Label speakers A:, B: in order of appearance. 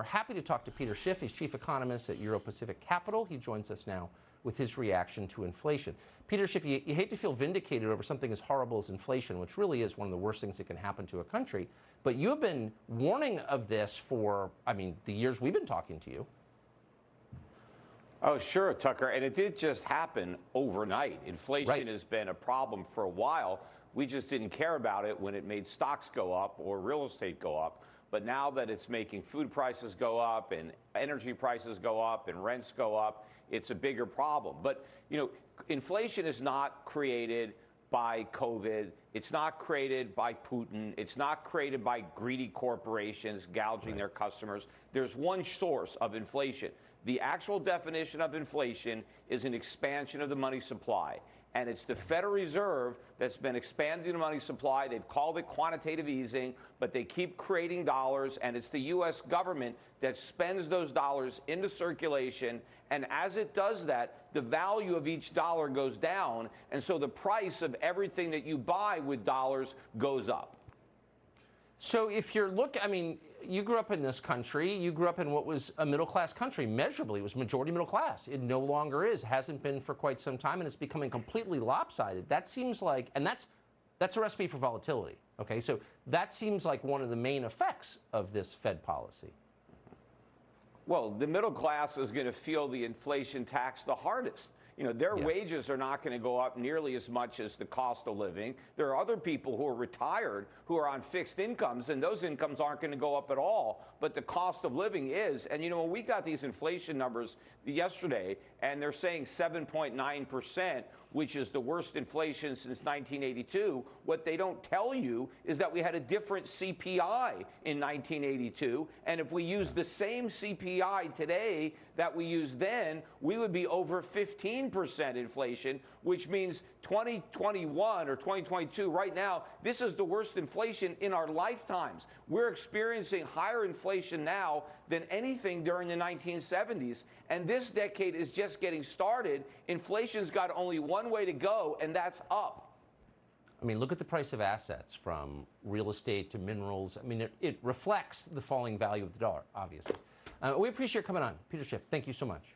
A: We're happy to talk to Peter Schiff. He's chief economist at Euro Pacific Capital. He joins us now with his reaction to inflation. Peter Schiff, you hate to feel vindicated over something as horrible as inflation, which really is one of the worst things that can happen to a country. But you have been warning of this for, I mean, the years we've been talking to you.
B: Oh, sure, Tucker. And it did just happen overnight. Inflation has been a problem for a while. We just didn't care about it when it made stocks go up or real estate go up. But now that it's making food prices go up and energy prices go up and rents go up, it's a bigger problem. But, you know, inflation is not created by COVID. It's not created by Putin. It's not created by greedy corporations gouging their customers. There's one source of inflation. The actual definition of inflation is an expansion of the money supply. And it's the Federal Reserve that's been expanding the money supply. They've called it quantitative easing, but they keep creating dollars, and it's the U.S. government that spends those dollars into circulation. And as it does that, the value of each dollar goes down, and so the price of everything that you buy with dollars goes up.
A: So if you're I mean, you grew up in this country. You grew up in what was a middle-class country. Measurably, it was majority middle class. It no longer is. Hasn't been for quite some time, and it's becoming completely lopsided. That seems like, and that's a recipe for volatility. Okay, so that seems like one of the main effects of this Fed policy.
B: Well, the middle class is going to feel the inflation tax the hardest. You know, their wages are not going to go up nearly as much as the cost of living. There are other people who are retired who are on fixed incomes, and those incomes aren't going to go up at all, but the cost of living is. And, you know, when we got these inflation numbers yesterday, and they're saying 7.9%, which is the worst inflation since 1982, what they don't tell you is that we had a different CPI in 1982, and if we use the same CPI today that we used then, we would be over 15% inflation, which means 2021 or 2022 right now, this is the worst inflation in our lifetimes. We're experiencing higher inflation now than anything during the 1970s, and this decade is just getting started. Inflation's got only one way to go, and that's up.
A: I mean, look at the price of assets, from real estate to minerals. I mean, it reflects the falling value of the dollar, obviously. We appreciate you coming on. Peter Schiff, thank you so much.